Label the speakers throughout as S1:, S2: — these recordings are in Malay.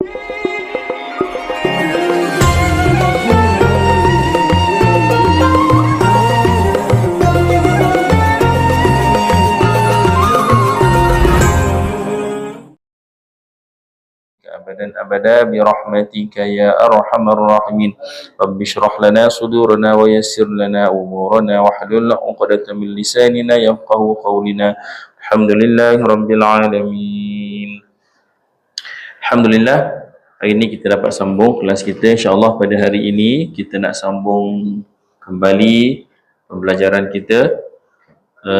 S1: أبدا أبدا برحمتك يا أرحم الراحمين. رب اشرح لنا صدورنا ويسر لنا أمورنا واحلل عقدة من لساننا يفقه قولنا. الحمد لله رب العالمين. Alhamdulillah, hari ini kita dapat sambung kelas kita. InsyaAllah pada hari ini kita nak sambung kembali pembelajaran kita.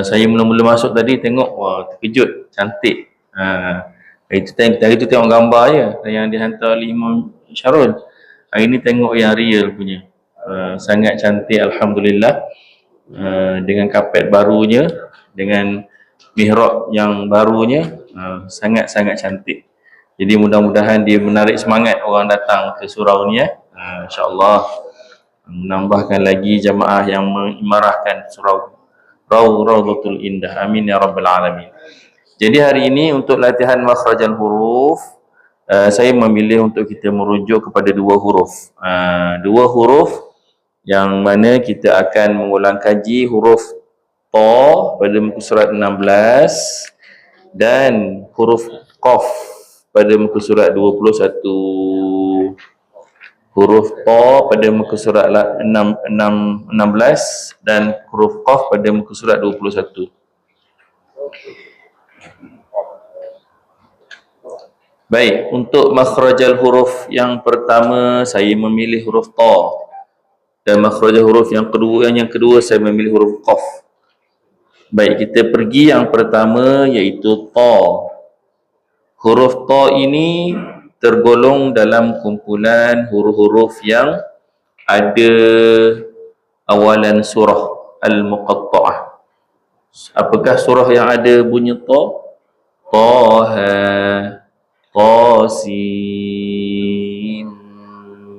S1: Saya mula-mula masuk tadi tengok, wah terkejut, cantik. Hari itu tengok gambar je yang dihantar oleh Imam Syarul. Hari ini tengok yang real punya. Sangat cantik, Alhamdulillah. Dengan kapet barunya, dengan mihrab yang barunya, sangat-sangat cantik. Jadi mudah-mudahan dia menarik semangat orang datang ke surau ni. InsyaAllah menambahkan lagi jamaah yang mengimarahkan surau Rawdatul Indah. Amin ya Rabbal Alamin. Jadi hari ini untuk latihan makhrajal huruf, saya memilih untuk kita merujuk kepada dua huruf. Dua huruf yang mana kita akan mengulang kaji huruf Ta pada muka surat 16 dan huruf Qaf pada muka surat 21. Huruf Ta pada muka surat 16 dan huruf Qaf pada muka surat 21. Baik, untuk makhrajal huruf yang pertama saya memilih huruf Ta, dan makhrajal huruf yang kedua saya memilih huruf Qaf. Baik, kita pergi yang pertama iaitu Ta. Huruf Ta ini tergolong dalam kumpulan huruf-huruf yang ada awalan surah Al-Muqatta'ah. Apakah surah yang ada bunyi Ta? Taha, Qasim,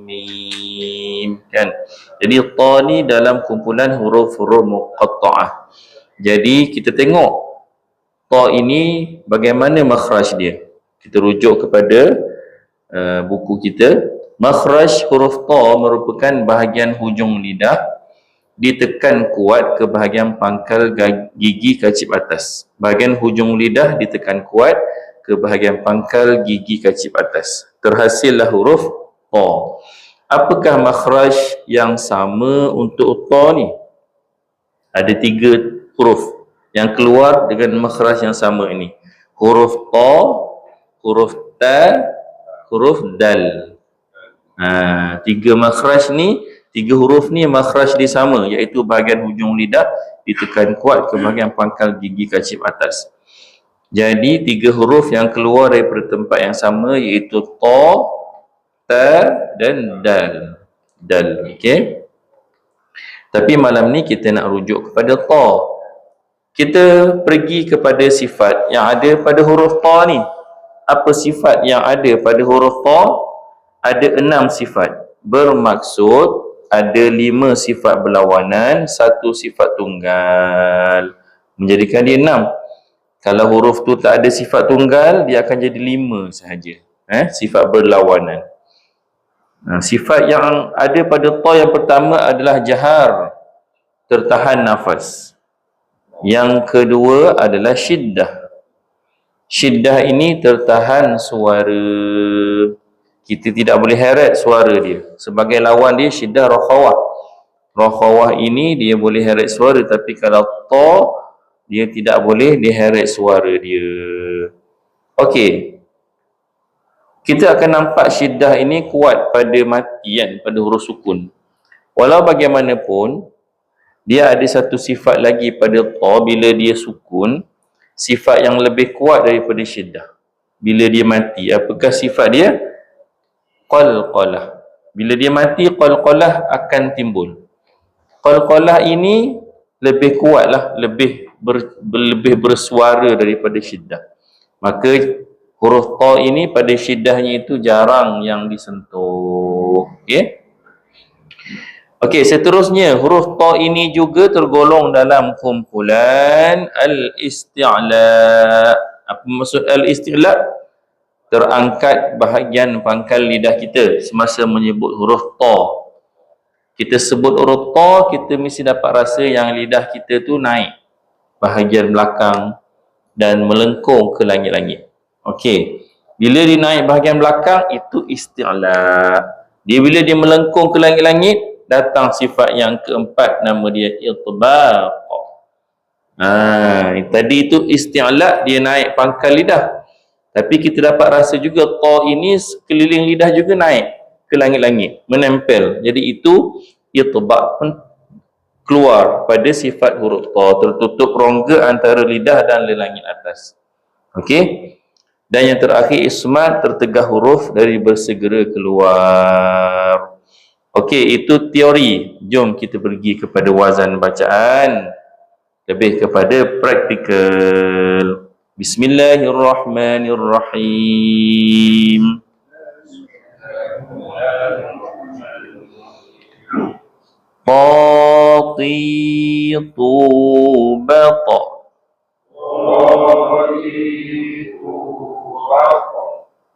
S1: Mim, kan? Jadi Ta ni dalam kumpulan huruf-huruf muqatta'ah. Jadi kita tengok Ta ini bagaimana makhraj dia. Kita rujuk kepada buku kita. Makhraj huruf Ta merupakan bahagian hujung lidah ditekan kuat ke bahagian pangkal gigi kacip atas. Bahagian hujung lidah ditekan kuat ke bahagian pangkal gigi kacip atas. Terhasillah huruf Ta. Apakah makhraj yang sama untuk Ta ni? Ada 3 huruf yang keluar dengan makhraj yang sama ini. Huruf Ta, huruf Ta, huruf Dal. 3 makhraj ni, 3 huruf ni makhraj dia sama, iaitu bahagian hujung lidah ditekan kuat ke bahagian pangkal gigi kacip atas. Jadi 3 huruf yang keluar daripada tempat yang sama iaitu Ta, Ta dan Dal. Dal, okey. Tapi malam ni kita nak rujuk kepada Ta. Kita pergi kepada sifat yang ada pada huruf Ta ni. Apa sifat yang ada pada huruf Ta? Ada 6 sifat. Bermaksud ada 5 sifat berlawanan, 1 sifat tunggal. Menjadikan dia 6. Kalau huruf tu tak ada sifat tunggal, dia akan jadi 5 sahaja. Sifat berlawanan. Sifat yang ada pada Ta yang pertama adalah jahar, tertahan nafas. Yang kedua adalah syiddah. Syiddah ini tertahan suara. Kita tidak boleh heret suara dia. Sebagai lawan dia syiddah rakhawah. Rakhawah ini dia boleh heret suara, tapi kalau Ta dia tidak boleh diheret suara dia. Okey. Kita akan nampak syiddah ini kuat pada mati kan, pada huruf sukun. Walau bagaimanapun, dia ada satu sifat lagi pada Ta bila dia sukun, sifat yang lebih kuat daripada syiddah. Bila dia mati, apakah sifat dia? Qalqalah. Bila dia mati, qalqalah akan timbul. Qalqalah ini lebih kuatlah, lebih bersuara daripada syiddah. Maka huruf Ta ini pada syiddahnya itu jarang yang disentuh. Okey. Okey, seterusnya huruf Ta ini juga tergolong dalam kumpulan al-isti'la. Apa maksud al-isti'la? terangkat bahagian pangkal lidah kita semasa menyebut huruf ta. Kita sebut huruf ta, kita mesti dapat rasa yang lidah kita tu naik bahagian belakang dan melengkung ke langit-langit. Okey. Bila dia naik bahagian belakang, itu isti'la. Bila dia melengkung ke langit-langit, datang sifat yang keempat, nama dia itbaq. Tadi itu isti'la, dia naik pangkal lidah. Tapi kita dapat rasa juga ta ini sekeliling lidah juga naik ke langit-langit, menempel. Jadi itu itbaq pun keluar pada sifat huruf ta, tertutup rongga antara lidah dan langit atas. Okey. Dan yang terakhir ismat, tertegah huruf dari bersegera keluar. Okey, itu teori. Jom kita pergi kepada wazan bacaan, lebih kepada praktikal. Bismillahirrahmanirrahim. Qatitu bata.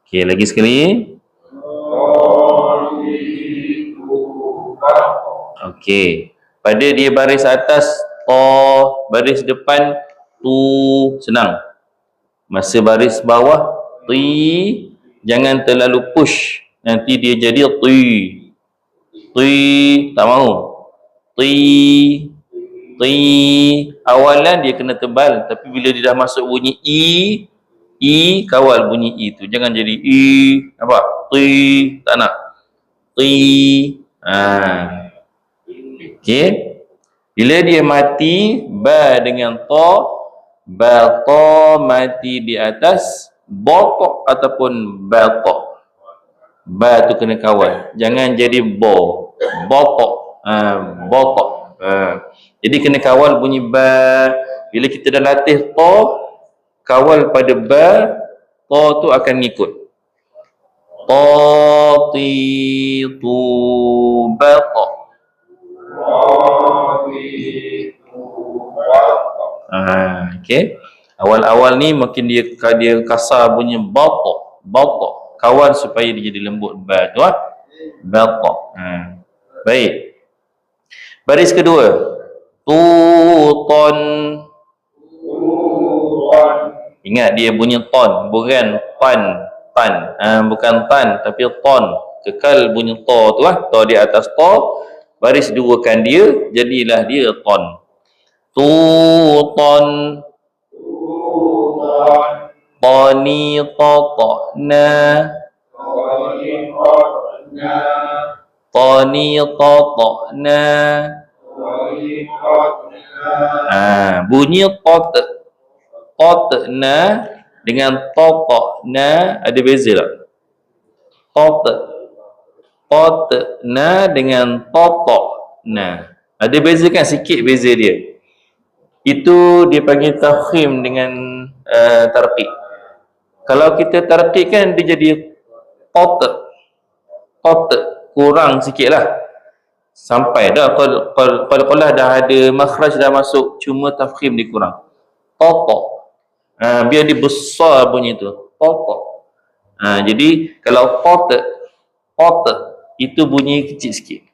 S1: Okey, lagi sekali. Okey. Pada dia baris atas ta, baris depan tu, senang. Masa baris bawah ti, jangan terlalu push, nanti dia jadi ti. Ti, tak mahu. Ti. Awalan dia kena tebal, tapi bila dia dah masuk bunyi i kawal bunyi i tu, jangan jadi i, nampak? Ti, tak nak. Ti. Okey. Bila dia mati ba dengan ta, ba ta mati di atas botok ataupun batok. Ba tu kena kawal, jangan jadi botok. Botok. Jadi kena kawal bunyi ba. Bila kita dah latih ta, kawal pada ba, ta tu akan ngikut. Qatitu bata. Okey. Awal-awal ni mungkin dia kasar bunyi bata. Kawal supaya dia jadi lembut ba tu, bata. Baik. Baris kedua, tuton. Ingat dia bunyi ton, bukan tan. Bukan tan tapi ton. Kekal bunyi ta tu, ta di atas ta, baris duakan dia, jadilah dia ton. Tuton. Tani tatna. Tani tatna. Bunyi tatna dengan tatna ada beza tak? Tatna dengan tatna ada beza kan? Sikit beza dia. Itu dia panggil tafkhim dengan tarqiq. Kalau kita tarqiq kan dia jadi tot, kurang sikit lah. Sampai dah kalau dah ada makhraj dah masuk, cuma tafkhim dia kurang. Tot. Biar dia besar bunyi tu. Tot. Jadi kalau tot itu bunyi kecil sikit.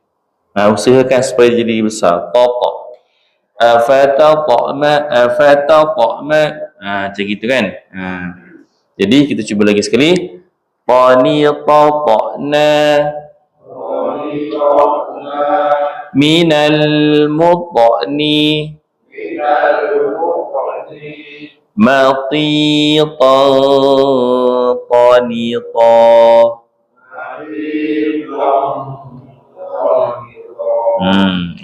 S1: Usahakan supaya jadi besar. Tot. Fataqma. Macam gitu kan. Jadi kita cuba lagi sekali. Qanitatna minal mudni matita qanita.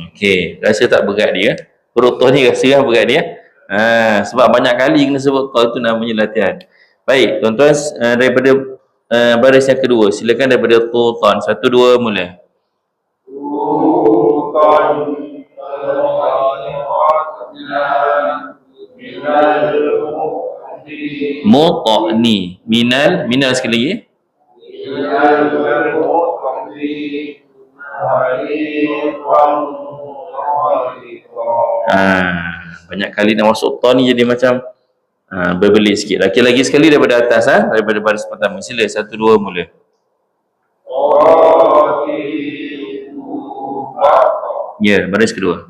S1: Okey, rasa tak berat dia? Huruf ta ni rasa kan berat dia? Sebab banyak kali kena sebut ta, itu namanya latihan. Baik, tuan-tuan, daripada baris yang kedua, silakan daripada tutan. 1, 2, mula. Mutani. Minal sekali lagi. Banyak kali nak masuk ta ni jadi macam Berbelit sikit. Lagi sekali daripada atas, daripada baris pertama. Sila 1 2 mula. Ya, baris kedua.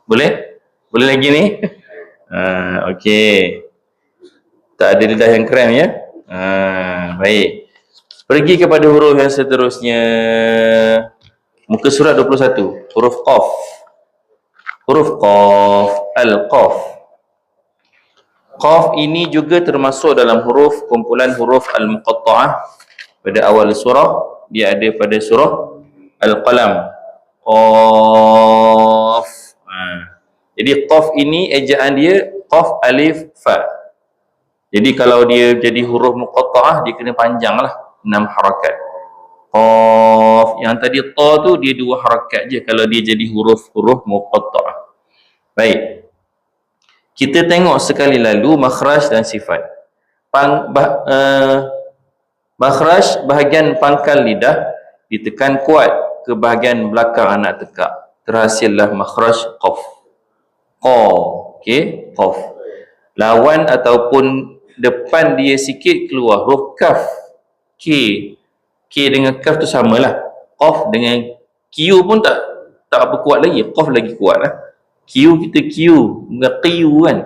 S1: Boleh? Boleh lagi ni? Okey. Tak ada lidah yang krem ya? Baik. Pergi kepada huruf yang seterusnya. Muka surat 21. Huruf Qaf. Huruf Qaf. Al-Qaf. Qaf ini juga termasuk dalam huruf kumpulan huruf Al-Muqatta'ah. Pada awal surah, dia ada pada surah Al-Qalam. Qaf. Jadi Qaf ini ejaan dia Qaf Alif Fa. Jadi kalau dia jadi huruf muqatta'ah, dia kena panjang lah, 6 harakat. Qaf. Yang tadi ta tu dia 2 harakat je kalau dia jadi huruf-huruf muqatta'ah. Baik. Kita tengok sekali lalu makhraj dan sifat. Makhraj bahagian pangkal lidah ditekan kuat ke bahagian belakang anak tekak. Terhasillah makhraj qaf. Qa. Okey, qaf. Lawan ataupun depan dia sikit keluar huruf kaf. K. K dengan kaf tu samalah. Qaf dengan Q pun tak apa kuat lagi. Qaf lagi kuat lah. Q kita Q dengan Q kan.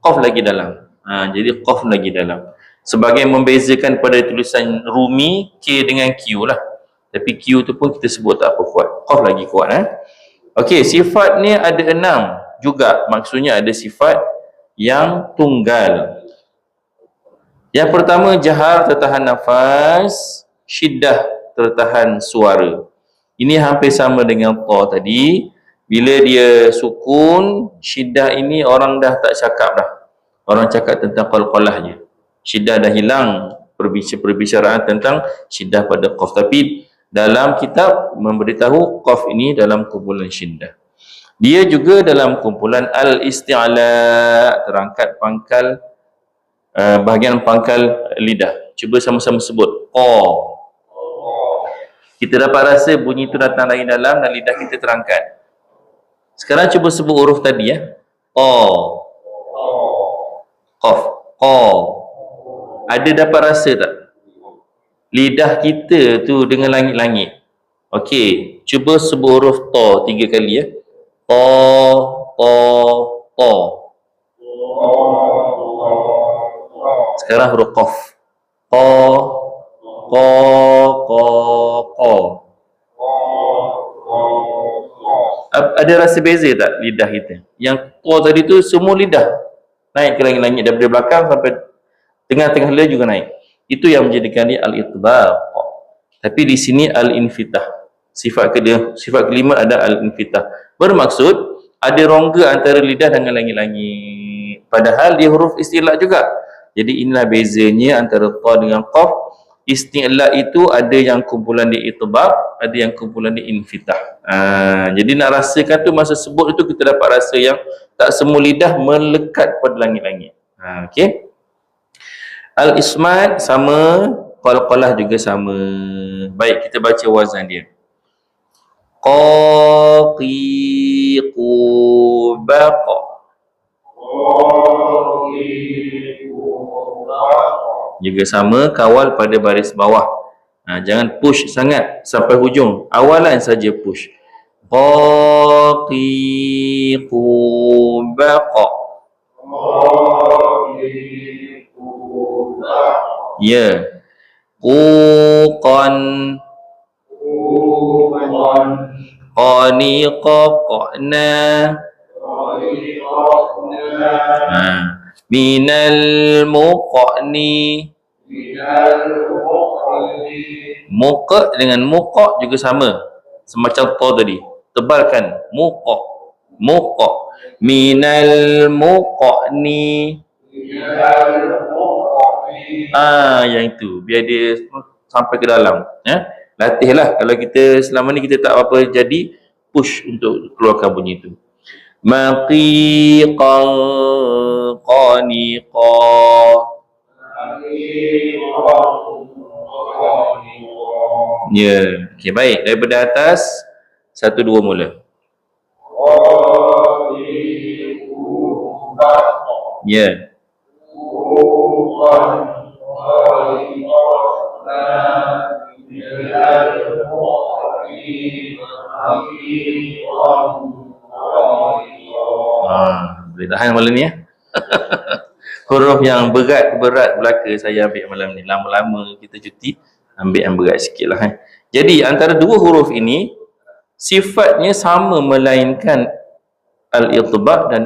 S1: Qaf lagi dalam. Jadi qaf lagi dalam. Sebagai membezakan pada tulisan Rumi K dengan Q lah. Tapi Q tu pun kita sebut tak apa kuat. Qaf lagi kuat Okey, sifat ni ada 6 juga. Maksudnya ada sifat yang tunggal. Yang pertama jahar tertahan nafas, syiddah tertahan suara. Ini hampir sama dengan ta tadi. Bila dia sukun, syiddah ini orang dah tak cakap dah. Orang cakap tentang qalqalah je. Syiddah dah hilang perbicaraan tentang syiddah pada qaf. Tapi dalam kitab memberitahu qaf ini dalam kumpulan syiddah. Dia juga dalam kumpulan al-isti'la, terangkat pangkal bahagian pangkal lidah. Cuba sama-sama sebut. Qa. Kita dapat rasa bunyi itu datang dari dalam dan lidah kita terangkat. Sekarang cuba sebut huruf tadi Qa. Qaf. Qa. Ada dapat rasa tak? Lidah kita tu dengan langit-langit. Okey, cuba sebut huruf ta 3 kali Ta, ta, ta. Sekarang huruf qaf. Qa, qa, qa, qa. Ada rasa beza tak lidah kita? Yang ta tadi tu semua lidah naik ke langit-langit daripada belakang sampai tengah-tengah lidah juga naik. Itu yang menjadikan dia al-itbaq. Tapi di sini al-infitah. Sifat kelima ada al-infitah. Bermaksud ada rongga antara lidah dengan langit-langit. Padahal dia huruf istilah juga. Jadi inilah bezanya antara ta dengan qaf. Istilah itu ada yang kumpulan di itbaq, ada yang kumpulan di infitah. Jadi nak rasakan tu masa sebut itu kita dapat rasa yang tak semua lidah melekat pada langit-langit. Okey. Al-ismat sama, qalqalah juga sama. Baik, kita baca wazan dia. Qa, qi, qu, ba, qa. Juga sama, kawal pada baris bawah. Jangan push sangat sampai hujung. Awalan saja push. Qa, qi, qu, ba, qa. Ya. Quqan, qaniqa, qana. Minal muqni. Muqa dengan muqa juga sama. Semacam ta tadi. Tebalkan. Muqa. Muqa. Minal muqni. Yang itu biar dia sampai ke dalam latihlah. Kalau kita selama ni kita tak apa jadi push untuk keluarkan bunyi itu. Maqiqan qaniqa. Ya, okey, baik. Daripada atas, 1, 2 mula. Ya. Boleh tahan malam ni ya. Huruf yang berat belaka saya ambil malam ni. Lama-lama kita cuti, ambil yang berat sikit lah. Jadi antara dua huruf ini sifatnya sama melainkan al-itba' dan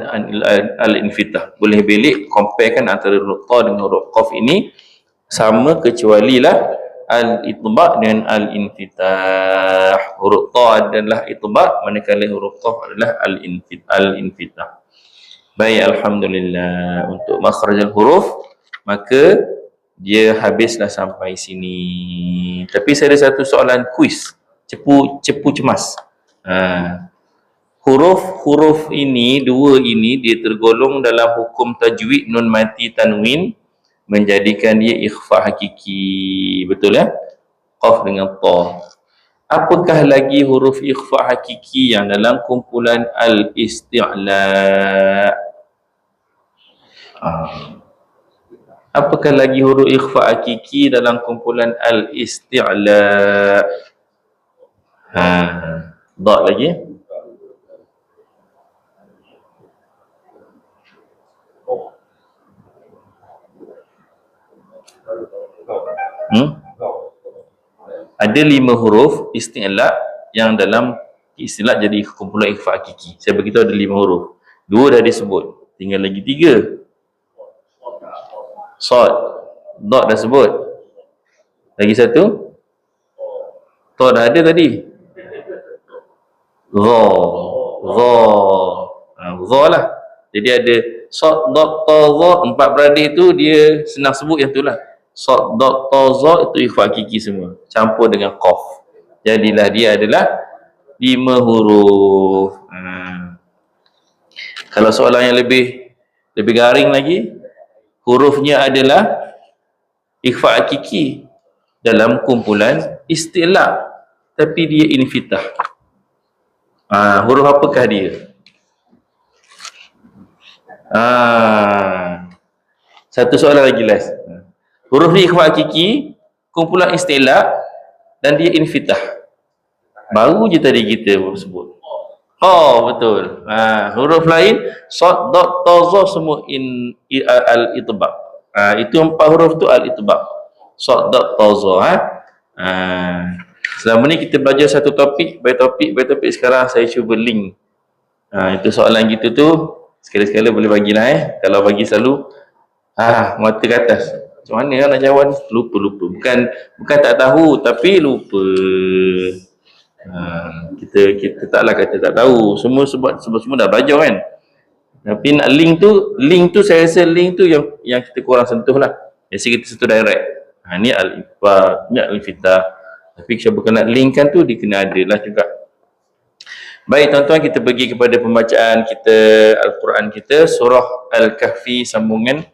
S1: al-infitah. Boleh belik comparekan antara huruf ta dengan huruf qaf ini sama, kecuali lah al-itba' dan al-infitah. Huruf ta adalah itba', manakala huruf qaf adalah al-infitah. Baik, alhamdulillah. Untuk makhrajal huruf, maka dia habislah sampai sini. Tapi saya ada satu soalan kuis, cepu cemas. Huruf-huruf ini, dua ini, dia tergolong dalam hukum tajwid nun mati tanwin, menjadikan dia ikhfa hakiki. Betul ya? Qaf dengan ta. Apakah lagi huruf ikhfa hakiki yang dalam kumpulan al-isti'la? Apakah lagi huruf ikhfa hakiki dalam kumpulan al-isti'la? Dot lagi. Ada 5 huruf isti'la yang dalam istilah jadi kumpulan ikhfa hakiki. Saya beritahu ada 5 huruf. 2 dah disebut, tinggal lagi 3. Sad, dot dah sebut. Lagi satu, ta dah ada tadi. Dha lah. Jadi ada sad, dot, ta, dha. 4 beradik tu dia senang sebut yang tu lah. Sad, dot, ta, dha itu ikhfa hakiki semua, campur dengan qaf. Jadilah dia adalah 5 huruf. Kalau soalan yang lebih garing lagi, hurufnya adalah ikhfa hakiki dalam kumpulan istilah, tapi dia infitah. Huruf apakah dia? Satu soalan lagi last. Huruf ni ikhfa hakiki, kumpulan istilah, dan dia infitah. Baru je tadi kita sebut. Betul. Huruf lain, sad, dot, ta, dha semua al-itba'. Itu 4 huruf tu al-itba'. Sad, dot, ta, dha. Selama ni kita belajar satu topik by topik sekarang saya cuba link. Itu soalan gitu tu sekali-sekala boleh bagilah Kalau bagi selalu mata ke atas. Macam mana nak jawab? Lupa. Bukan tak tahu, tapi lupa. Kita taklah kata tak tahu. Semua dah belajar kan. Tapi nak link tu saya rasa link tu yang kita kurang sentuh lah. Biasa kita sentuh direct. Ni al-ikhfa, ni al-infitah. Tapi siapa nak linkkan tu dia kena ada lah juga. Baik tuan-tuan, kita pergi kepada pembacaan kita Al-Quran kita, surah Al-Kahfi sambungan.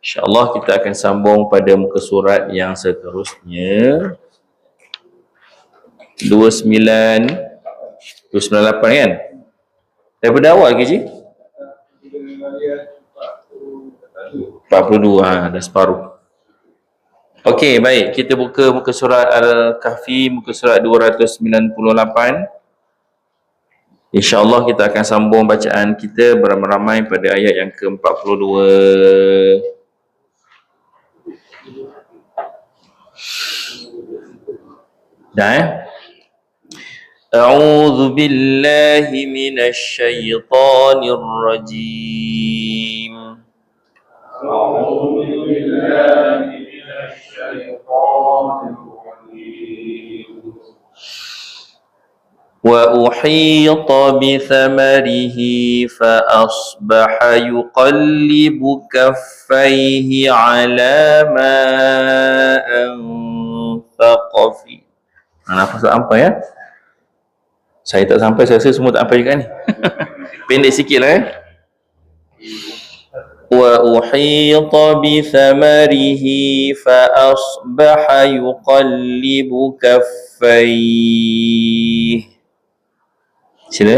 S1: InsyaAllah kita akan sambung pada muka surat yang seterusnya. 298 kan? Daripada awal ke Cik? 42, dah separuh. Okey, baik. Kita buka muka surat Al-Kahfi, muka surat 298. InsyaAllah kita akan sambung bacaan kita beramai-ramai pada ayat yang ke-42. Dah A'udzu billahi minasyaitonir rajim. A'udzu billahi minasyaitonir rajim. Wa uhita bi thamarihi fa asbaha yuqallibu kaffayhi ala ma anfaqa fi. Nafas tak sampai ya? Saya tak sampai, saya rasa semua tak sampai juga ni. Pendek sikit lah وأحيط بثمره فأصبح يقلب كفيه. Sila.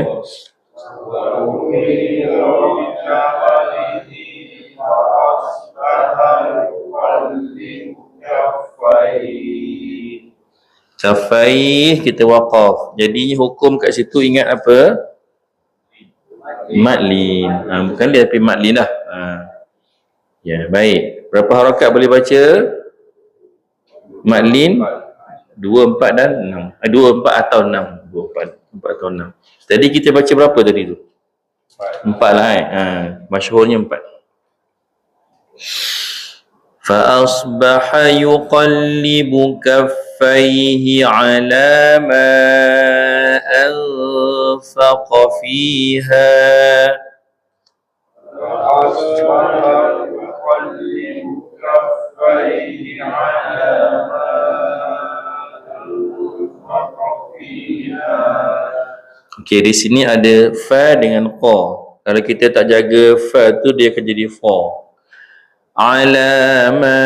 S1: Kafaih kita waqaf. Jadi hukum kat situ ingat apa? Madlin. Bukan dia tapi madlin lah. Ya, baik. Berapa harakat boleh baca? Madlin 2, 4 dan 6. 2, 4 atau 6. 2, 4 atau 6. Tadi kita baca berapa tadi tu? 4 lah masyhurnya 4. فأصبح يقلب كفيه على ما أنفق فيها Okey, di sini ada fa dengan qa. Kalau kita tak jaga fa tu dia akan jadi fa. على ما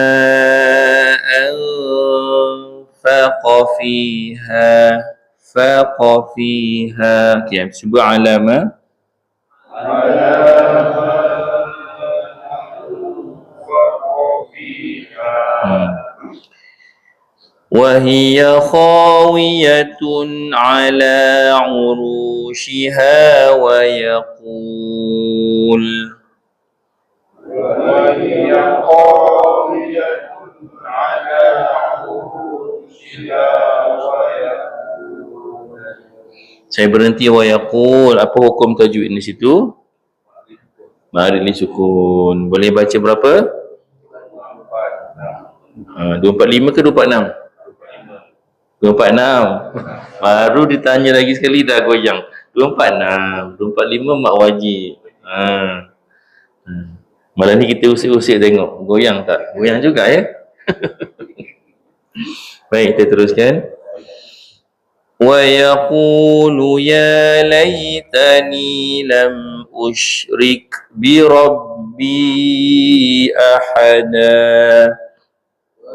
S1: أنفق فيها فاق فيها. Okay, sebut علامة وهي خاوية على عروشها ويقول Saya berhenti wa yaqul. Apa hukum tajwid di situ? Mari li sukun. Boleh baca berapa? 245 ke 246? 246. Baru ditanya lagi sekali dah goyang. 246. 245 mak wajib. Malam ni kita usik-usik tengok goyang tak? Goyang juga ya. Baik, kita teruskan. Wa yaqulu ya laitani lam usyrik bi rabbi ahada.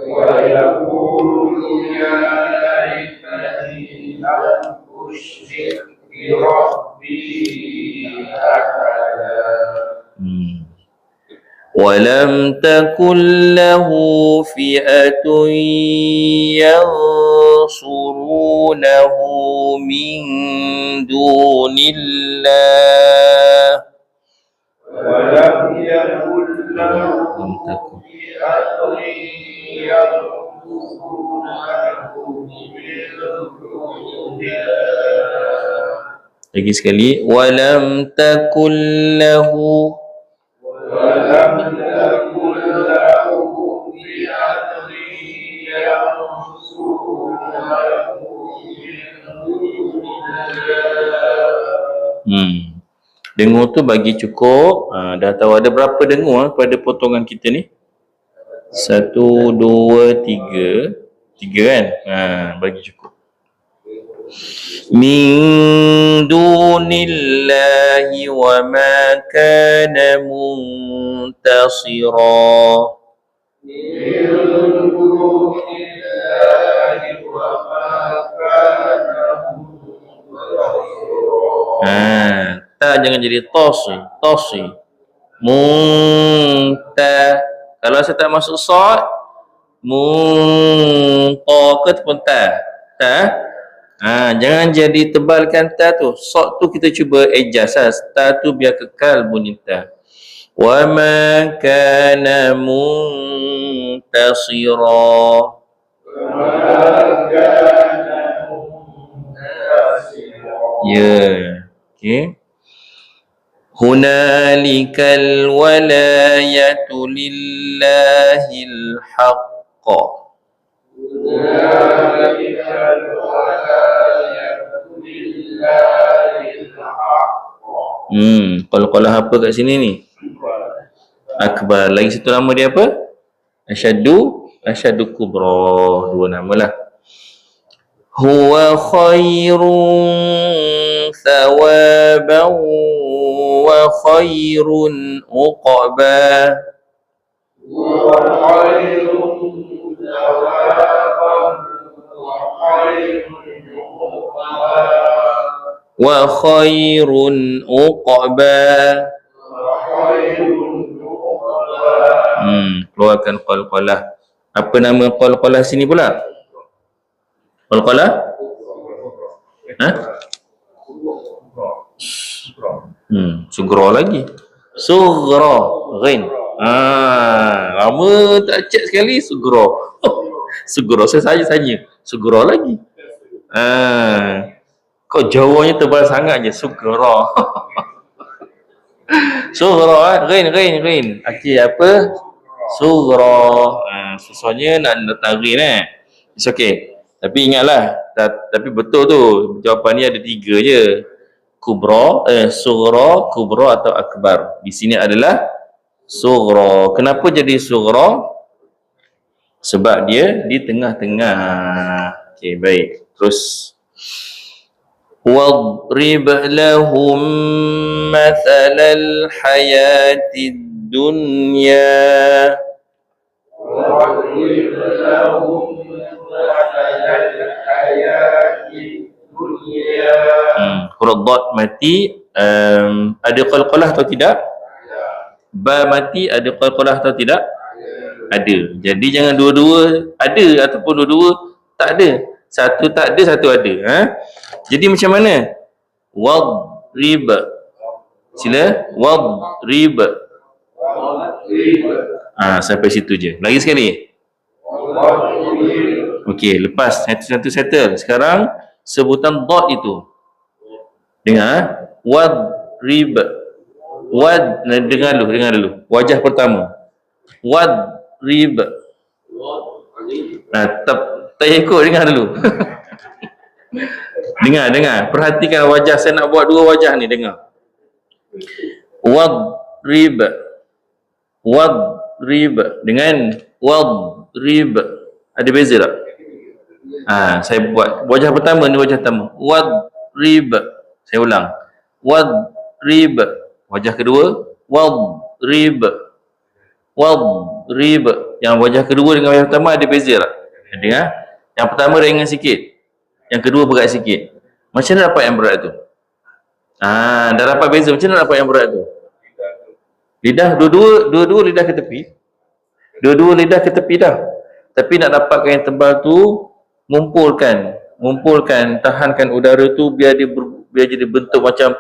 S1: Wa yaqulu ya laitani lam usyrik bi rabbi ahada. ولم تكن له فئة ينصرونه من دون الله ولم يكن له فئة ينصرونه من دون الله. Lagi sekali, walam takul lahu dengur tu bagi cukup. Dah tahu ada berapa dengur pada potongan kita ni? 1, 2, 3 kan? Bagi cukup. Min dunillahi wa ma kana muntasira. Ta jangan jadi tosi. Munta. Kalau saya tak masuk sad, munta ke ataupun ta? Jangan jadi tebalkan ta tu. Sad tu kita cuba adjust. Ta tu biar kekal bunyi ta. Wa ma kana muntasira. Ya. Okey. Hunalikal walayatu lillahil haqq. Hunalikal walayatu lillahil haqq. Kalau apa kat sini ni? Akbar. Lagi satu nama dia apa? Asyadu kubra. 2 nama lah. Huwa khairun ثوابا وخير عقبا.
S2: وخير ثوابا وخير عقبا.
S1: وخير عقبا. Keluarkan qalqalah. Apa nama qalqalah sini pula? Qalqalah? Ha? Sugra lagi. Sugra. Ghain. Lama tak cek sekali sugra. Sugra saya Sugra lagi. Kau Jawanya tebal sangat je. Sugra. Sugra. Ghain. Okey, apa? Sugra. Susahnya nak letak ghain It's okay. Tapi ingatlah, tapi betul tu, jawapan ni ada 3 je. Kubra, sughra, kubra atau akbar. Di sini adalah sughra. Kenapa jadi sughra? Sebab dia di tengah-tengah. Okey, baik. Terus wadrib lahum mathalal hayatid dunya.
S2: Wadrib lahum
S1: huruf dad mati ada qalqalah atau tidak? Ba mati ada qalqalah atau tidak? Ada. Jadi jangan dua-dua ada ataupun dua-dua tak ada. Satu tak ada, satu ada. Jadi macam mana? Wadrib. Sila. Wadrib. Sampai situ je. Lagi sekali. Okey, lepas satu-satu settle. Sekarang sebutan dot itu. Dengar. Wadrib. Dengar dulu. Wajah pertama. Wadrib. Tak ikut, dengar dulu. dengar. Perhatikan wajah. Saya nak buat 2 wajah ni, dengar. Wadrib. Dengan wadrib. Ada beza tak? Saya buat wajah pertama ni, wajah pertama. Wadrib. Saya ulang. Wadrib. Wajah kedua. Wadrib. Yang wajah kedua dengan wajah pertama ada beza tak? Dengar. Yang pertama ringan sikit. Yang kedua berat sikit. Macam mana dapat yang berat tu? Dah dapat beza. Macam mana dapat yang berat tu? Lidah, dua-dua lidah ke tepi. Dua-dua lidah ke tepi dah. Tapi nak dapatkan yang tebal tu, ngumpulkan, tahankan udara tu biar jadi bentuk macam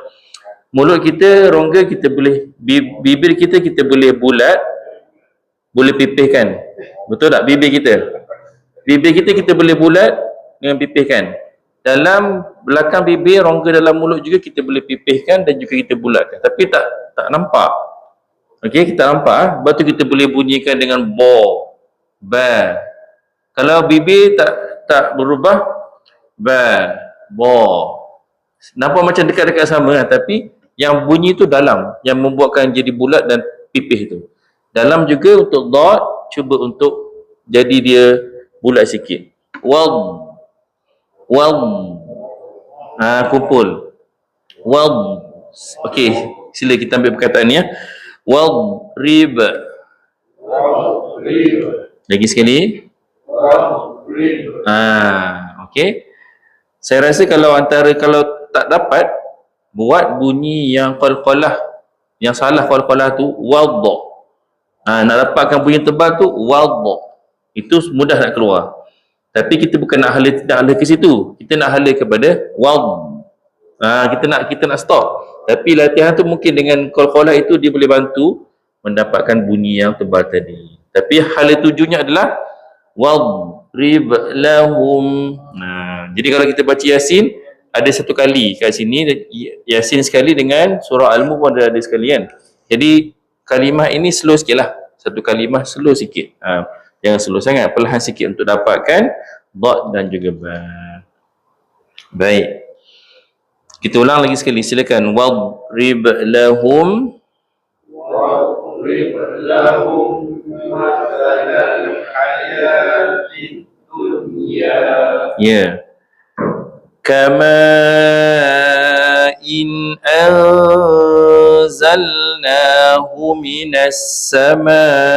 S1: mulut kita, rongga kita boleh, bibir kita boleh bulat, boleh pipihkan. Betul tak? Bibir kita boleh bulat dengan pipihkan. Dalam belakang bibir, rongga dalam mulut juga kita boleh pipihkan dan juga kita bulatkan. Tapi tak nampak. Okey, kita nampak. Lepas tu kita boleh bunyikan dengan ba. Kalau bibir tak berubah, bo. Nampak macam dekat-dekat sama tapi yang bunyi tu dalam, yang membuatkan jadi bulat dan pipih tu. Dalam juga untuk dot, cuba untuk jadi dia bulat sikit. Kumpul. Okey, sila kita ambil perkataan ni wadrib. Lagi sekali. Okey. Saya rasa kalau tak dapat buat bunyi yang qalqalah, yang salah qalqalah tu wadh. Nak dapatkan bunyi tebal tu wadh. Itu mudah nak keluar. Tapi kita bukan nak hala ke situ. Kita nak hala kepada wadh. Kita nak stop. Tapi latihan tu mungkin dengan qalqalah itu dia boleh bantu mendapatkan bunyi yang tebal tadi. Tapi hala tujuannya adalah wadrib lahum. Jadi kalau kita baca Yasin, ada satu kali kat sini, Yasin sekali dengan surah Al-Mulk pun ada sekali kan. Jadi kalimah ini slow sikit lah. Satu kalimah slow sikit. Jangan slow sangat, perlahan sikit untuk dapatkan dot dan juga ba. Baik. Kita ulang lagi sekali, silakan. Wadrib lahum mathalal hayatid dunya. Kama أنزلناه من السماء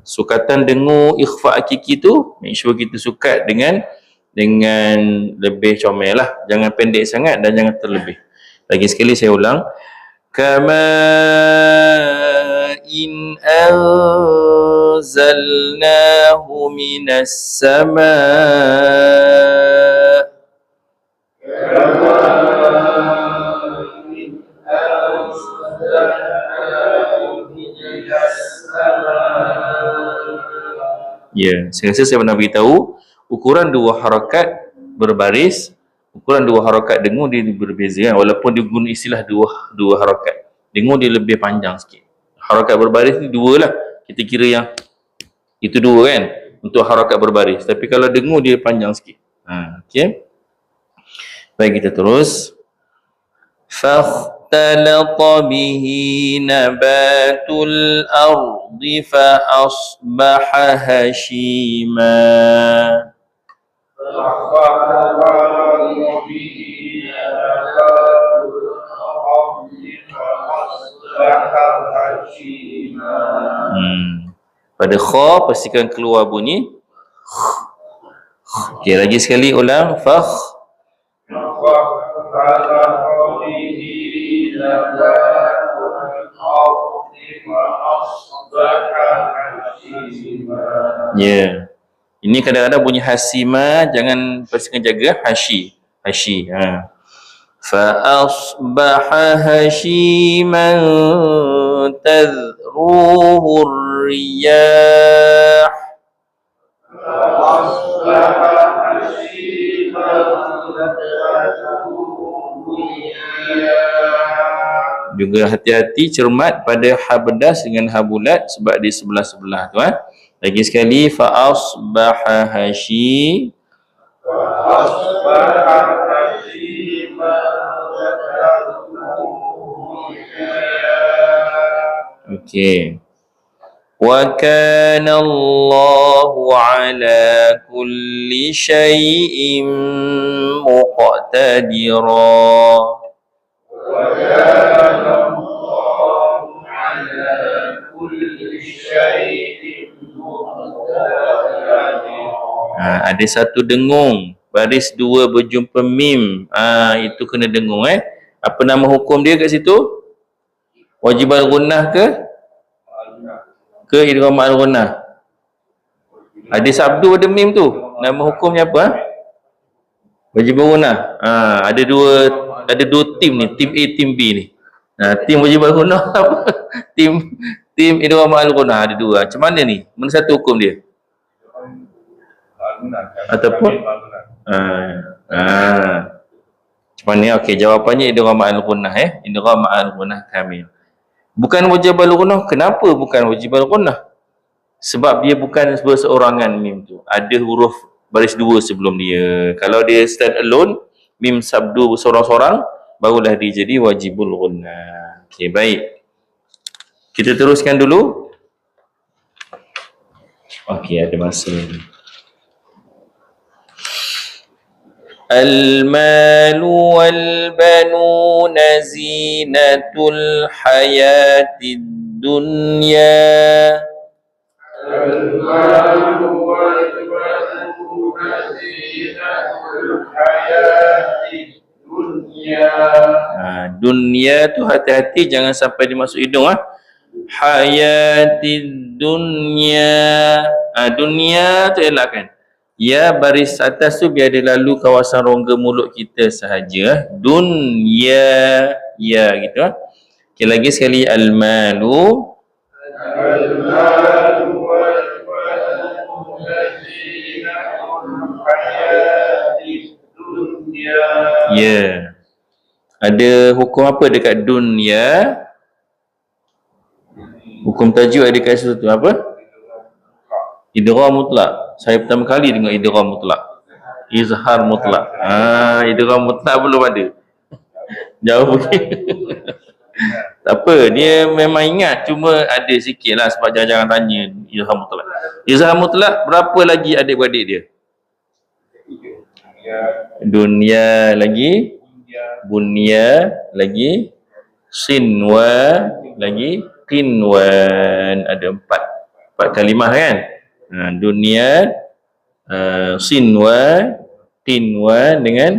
S1: Sukatan dengur ikhfa hakiki tu make sure kita sukat dengan lebih comel lah, jangan pendek sangat dan jangan terlebih. Lagi sekali saya ulang, kama in anzalnahu minas sama' Ya, saya rasa saya pernah beritahu ukuran dua harakat berbaris, ukuran dua harakat dengur dia berbeza kan? Walaupun dia guna istilah dua harakat, dengur dia lebih panjang sikit. Harakat berbaris ni dua lah, kita kira yang itu dua kan untuk harakat berbaris, tapi kalau dengur dia panjang sikit. Okey, baik, kita terus. فاختلط به نبات الأرض فأصبح هشيما Pada kha pastikan keluar bunyi. Okey, lagi sekali ulang. Ya. Ini kadang-kadang bunyi hasima, jangan pastikan jaga hashi. Fa asbaha hashiman tadruhu riyah. Juga hati-hati cermat pada habedas dengan habulat sebab di sebelah-sebelah tu. Lagi sekali, fa asbaha hashi. Okey. Wa kana Allahu ala kulli syai'in muqtadira. Ada satu dengung, baris dua berjumpa mim. Itu kena dengung. Apa nama hukum dia kat situ? Wajib al-gunnah ke idgham al-gunnah? Ada sabdu ada mim tu. Nama hukumnya apa? Wajib al-gunnah. Ada dua tim ni, tim A, tim B ni. Tim wajib al-gunnah apa? Tim idgham al-gunnah ada dua. Macam mana ni? Mana satu hukum dia? Ataupun macam mana? Okey, jawapannya idgham al-gunnah. Idgham al-gunnah kamil. Bukan wajib al-gunnah. Kenapa bukan wajib al-gunnah? Sebab dia bukan berseorangan mim tu. Ada huruf baris dua sebelum dia. Kalau dia stand alone, mim sabdu bersorang-sorang, barulah dia jadi wajibul gunnah. Okey, baik. Kita teruskan dulu. Okey, ada masa. المال والبنون زينة الحياة الدنيا
S2: المال والبنون زينة الحياة الدنيا.
S1: Dunia tu hati-hati jangan sampai dimasuk hidung. Hayatid dunya. Dunia tu elakkan. Ya, baris atas tu biar dia lalu kawasan rongga mulut kita sahaja. Dunya, ya gitu. Okey, lagi sekali, al-malu.
S2: Al-malu wal-banun zinatul hayatid dunya.
S1: Ya. Ada hukum apa dekat dunya? Hukum tajuk ada dekat situ apa? Idgham mutlak. Saya pertama kali dengar idgham mutlak. Izhar mutlak. Idgham mutlak belum ada. Jauh mungkin. Tak apa, dia memang ingat, cuma ada sikit lah sebab jangan tanya izhar mutlak. Izhar mutlak berapa lagi adik-beradik dia? Dunia lagi, bunya lagi, sinwa lagi, qinwan. Ada empat kalimah kan. Dunia, sinwa, qinwan dengan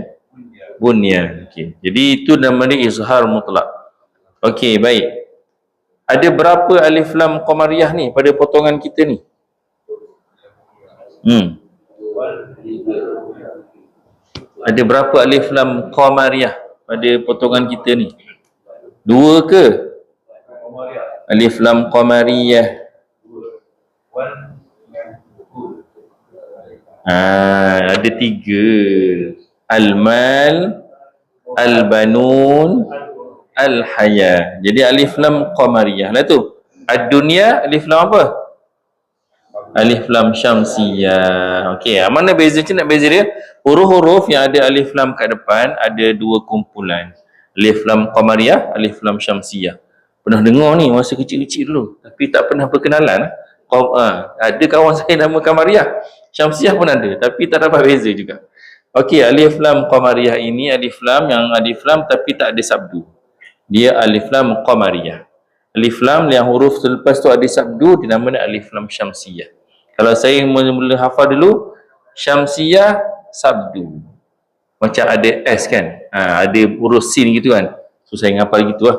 S1: bunya. Okay. Jadi itu namanya izhar mutlak. Okey, baik. Ada berapa alif lam qamariyah ni pada potongan kita ni? Ada berapa alif lam qamariyah pada potongan kita ni? 2 ke? Alif lam qamariyah. Ada 3. Al-mal, al-banun, al-haya. Jadi alif lam qamariyah lah tu. Ad-dunya alif lam apa? Alif lam syamsiyah. Okey, mana beza je, nak beza dia? Huruf-huruf yang ada alif lam kat depan ada 2 kumpulan. Alif lam qamariyah, alif lam syamsiyah. Pernah dengar ni masa kecil-kecil dulu, tapi tak pernah berkenalan. Ada kawan saya nama Qamariyah, Syamsiyah pun ada, tapi tak dapat beza juga. Okey, alif lam qamariyah ini alif lam yang alif lam tapi tak ada sabdu. Dia alif lam qamariyah. Alif lam yang huruf selepas tu ada sabdu, dinamakan alif lam syamsiyah. Kalau saya mula hafal dulu, syamsiyah sabdu. Macam ada S kan? Ada huruf sin gitu kan. So saya ngapal gitu lah.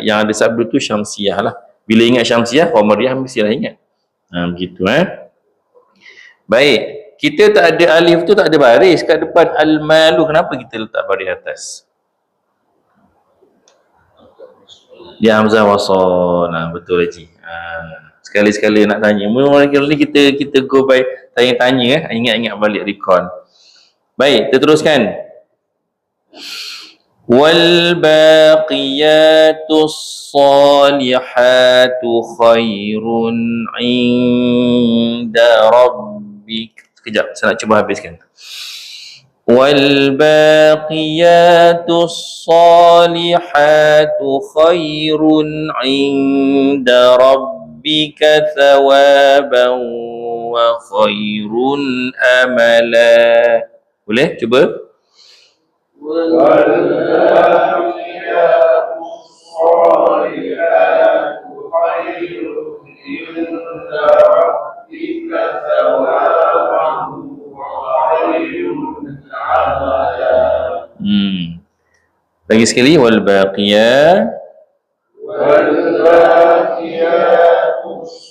S1: Yang ada sabdu tu syamsiyah lah. Bila ingat syamsiyah, qamariyah mestilah ingat. Begitu Baik, kita tak ada alif tu, tak ada baris kat depan al-malu. Kenapa kita letak baris atas? Dia hamzah wasal. Betul Haji. Sekali-sekali nak tanya. Mula-mula ni kita go by tanya-tanya ingat-ingat balik recall. Baik, kita teruskan. Wal baqiyatus salihatu khairun inda rabbik. Sekejap, saya nak cuba habiskan. Wal baqiyatus salihatu khairun inda rabbika thawaban wa khairun amala. Boleh cuba? Lagi sekali, wal baqiyat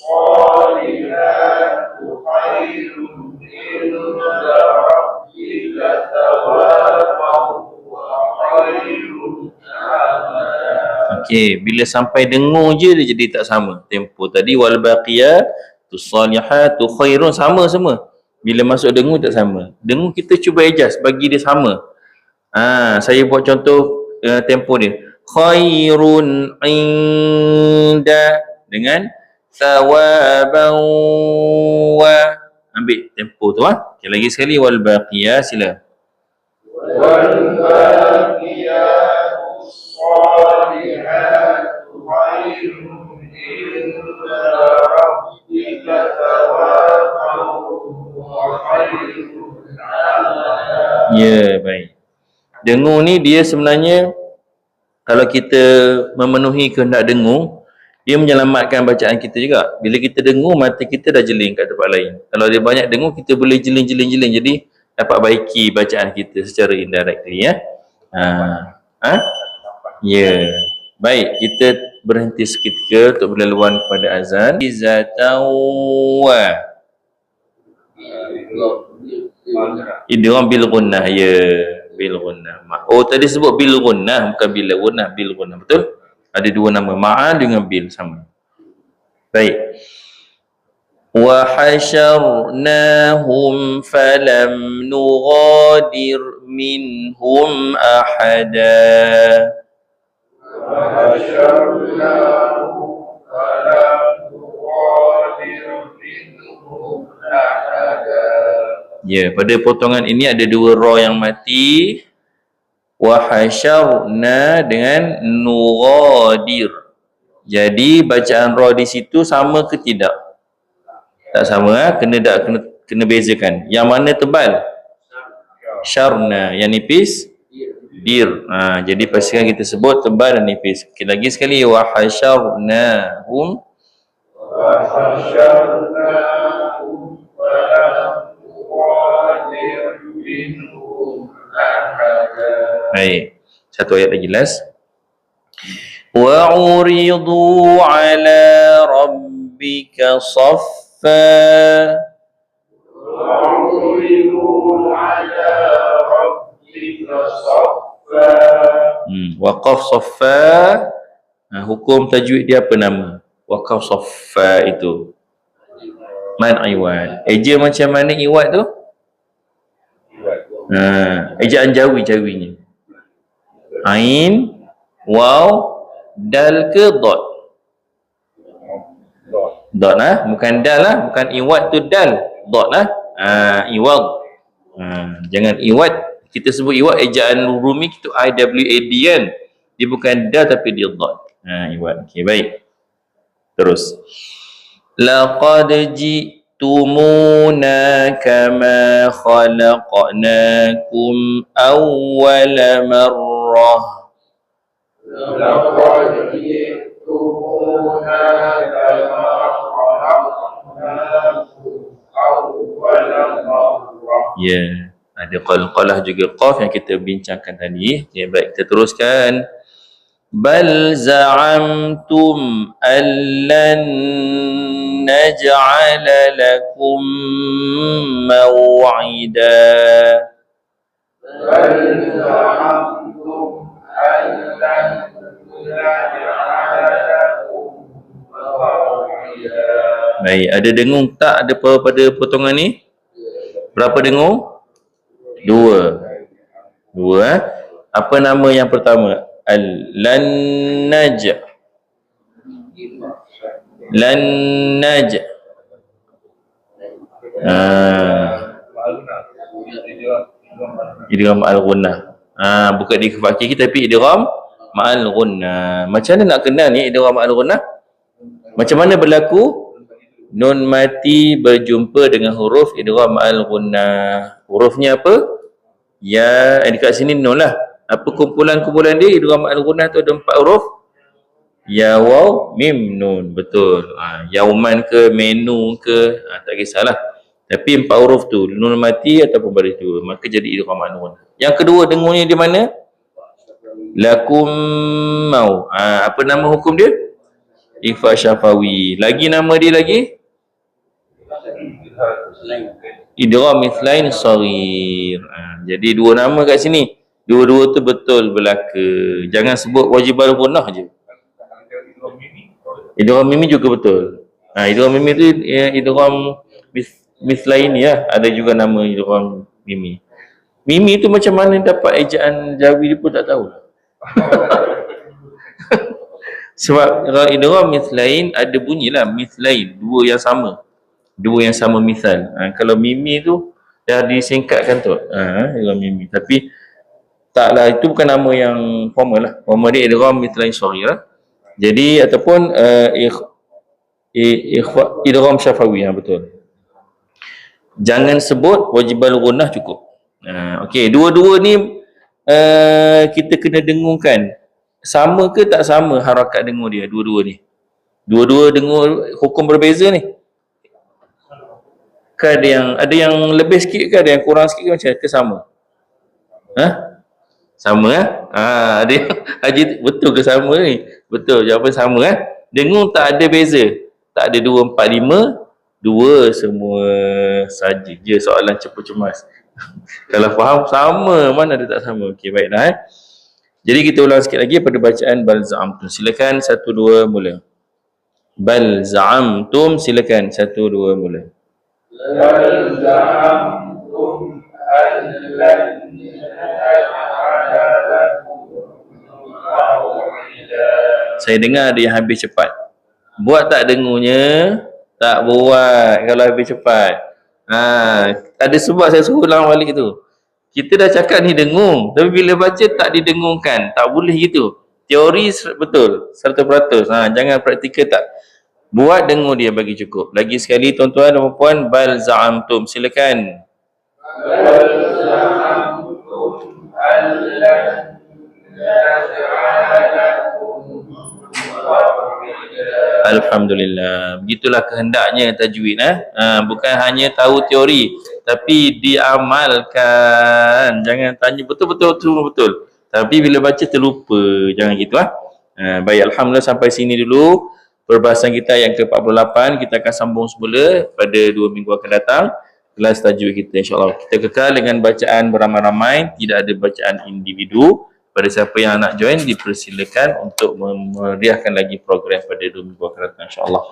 S1: salihatu khairun inda rabbika thawaban wa khairun amala. Okey, bila sampai dengung je dia jadi tak sama tempo. Tadi wal baqiyatu salihatu khairun sama semua. Bila masuk dengung tak sama. Dengung kita cuba adjust bagi dia sama. Saya buat contoh tempo dia. Khairun inda dengan thawaban wa. Ambil tempo tu Okay, lagi sekali wal baqiyah, sila. Wal baqiyatu salihatu khairun inda rabbika thawaban wa khairun amala. Ya, baik. Dengung ni dia sebenarnya kalau kita memenuhi kehendak dengung, dia menyelamatkan bacaan kita juga. Bila kita dengung, mata kita dah jeling kat tempat lain. Kalau dia banyak dengung, kita boleh jeling. Jadi dapat baiki bacaan kita secara indirectly Ya. Baik, kita berhenti seketika untuk berlaluan kepada azan. Izatawa. Idgham bil gunnah, ya. Bil gunnah. Tadi sebut bil gunnah, bukan bil gunnah, bil gunnah. Betul? Ada 2 nama, ma'a dengan bil sama. Baik. Wa hasyarnahum falam nughadir minhum ahada. Wa hasyarnahum falam nughadir minhum ahada. Ya, pada potongan ini ada 2 ra yang mati. Wa hasyarna dengan nughadir. Jadi bacaan ra di situ sama ke tidak? Tak sama, kena bezakan. Yang mana tebal? Syarna. Yang nipis? Dir. Jadi pastikan kita sebut tebal dan nipis. Okay, lagi sekali, wa hasyarnahum
S2: وحشرناهم فلم نغادر منهم أحدا.
S1: Baik. Satu ayat lagi last. Wa uridu ala rabbika saffa.
S2: وعرضوا على ربك صفا.
S1: Waqaf saffa. Hukum tajwid dia apa nama? Waqaf saffa itu. Man iwad. Eja macam mana iwad tu? Ejaan jawi-jawinya. Ain, waw, dal ke dot? Dot bukan dal bukan iwad tu dal, dot iwad. Jangan iwad, kita sebut iwad ejaan Rumi itu IWAD kan. Dia bukan dal tapi dia dot. Iwad. Okey, baik. Terus. Laqad ji'tumuna kama khalaqnakum awwala marrah.
S2: لقد جئتمونا كما خلقناكم أول مرة.
S1: Ya, ada qalqalah juga qaf yang kita bincangkan tadi. Ya, baik, kita teruskan. Bal za'amtum allan naj'ala lakum maw'ida.
S2: بل زعمتم أن لن نجعل لكم موعدا.
S1: Baik, ada dengung tak ada pada potongan ni? Berapa dengung? Dua. Apa nama yang pertama? Al-lan-naj. Lan-naj. Idgham al-ghunnah. Bukan di fakir kita tapi idgham ma'al ghunnah. Macam mana nak kenal ni idgham ma'al ghunnah? Macam mana berlaku nun mati berjumpa dengan huruf idgham ma'al ghunnah? Hurufnya apa? Ya, dekat sini nun lah. Apa kumpulan-kumpulan dia? Idgham ma'al ghunnah tu ada 4 huruf. Ya, waw, mim, nun. Betul. Yauman ke, menu ke, tak kisahlah. Tapi 4 huruf tu, nun mati ataupun baris 2, maka jadi idgham ma'al ghunnah. Yang kedua dengungnya di mana? Lakum mau. Apa nama hukum dia? Ikhfa syafawi. Lagi nama dia lagi? Idgham mithlain saghir. Jadi dua nama kat sini. Dua-dua tu betul belaka. Jangan sebut wajibal ghunnah je. Idgham mimi juga betul. Idgham mimi tu idgham mithlain ya. Ada juga nama idgham mimi. Mimi tu macam mana dapat ejaan Jawi dia pun tak tahu. Sebab idgham mithlain ada bunyilah mithlain, dua yang sama misal. Kalau mimi tu dah disingkatkan tu. Idgham mimi. Tapi taklah, itu bukan nama yang formal lah. Formal dia idgham mithlain saghir lah. Jadi ataupun idgham syafawi, betul. Jangan sebut wajibal ghunnah, cukup. Okey, dua-dua ni kita kena dengungkan. Sama ke tak sama harakat dengung dia dua-dua ni? Dua-dua dengung hukum berbeza ni. Ke ada yang lebih sikit ke ada yang kurang sikit ke macam ke sama? Sama ada yang haji betul ke sama ni? Betul, jawapan sama Dengung tak ada beza. Tak ada 2, 4, 5, 2 semua saja je soalan cepat-cemas. Kalau faham sama, mana ada tak sama. Okey, baiklah Jadi kita ulang sikit lagi pada bacaan bal za'amtum. Silakan 1 2 mula. Bal za'amtum, silakan 1 2 mula.
S2: بل زعمتم أن لن نجعل لكم موعدا.
S1: Saya dengar ada yang habis cepat. Buat tak dengunya? Tak buat kalau habis cepat. Ada sebab saya suruh ulang balik tu. Kita dah cakap ni dengung, tapi bila baca tak didengungkan. Tak boleh gitu. Teori betul, 100%. Jangan praktikal tak. Buat dengung dia bagi cukup. Lagi sekali tuan-tuan dan puan, bal za'amtum. Silakan.
S2: بل زعمتم أن لن نجعل لكم موعدا.
S1: Alhamdulillah. Begitulah kehendaknya tajwid. Bukan hanya tahu teori, tapi diamalkan. Jangan tanya betul-betul. Tapi bila baca terlupa. Jangan gitu. Baik, Alhamdulillah sampai sini dulu. Perbahasan kita yang ke-48. Kita akan sambung semula pada 2 minggu akan datang. Kelas tajwid kita, insyaAllah. Kita kekal dengan bacaan beramai-ramai. Tidak ada bacaan individu. Pada siapa yang nak join, dipersilakan untuk memeriahkan lagi program pada 2 minggu akan datang, insyaAllah.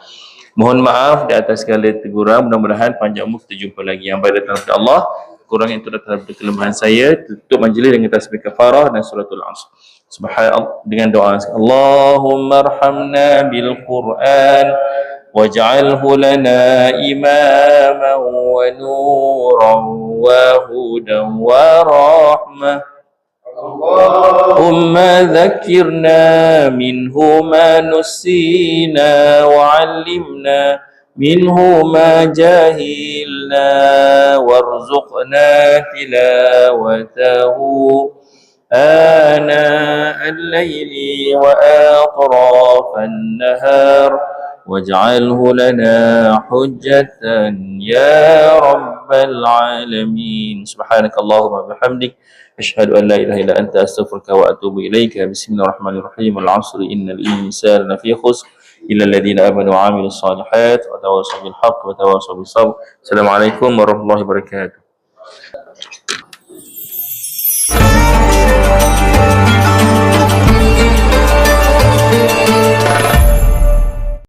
S1: Mohon maaf di atas segala teguran. Mudah-mudahan panjang umur kita jumpa lagi. Yang baik datang dari Allah. Kurang itu datang dari kelemahan saya. Tutup majlis dengan tasbih kafarah dan suratul Asr. Subhanallah, dengan doa. Allahumma arhamna bil Quran waj'alhu lana imaman wa nuran wa hudan wa rahmah. اللهم ذكرنا منه ما نسينا وعلمنا منه ما جهلنا وارزقنا تلاوته آناء الليل وأطراف النهار واجعله لنا حجة يا رب العالمين. سبحانك اللهم وبحمدك أشهد أن لا إله إلا أنت أستغفرك وأتوب إليك. بسم الله الرحمن الرحيم. العصر إن الإنسان لفي خسر إلا الذين آمنوا وعملوا الصالحات وتواصوا بالحق وتواصوا بالصبر. السلام عليكم ورحمة الله وبركاته.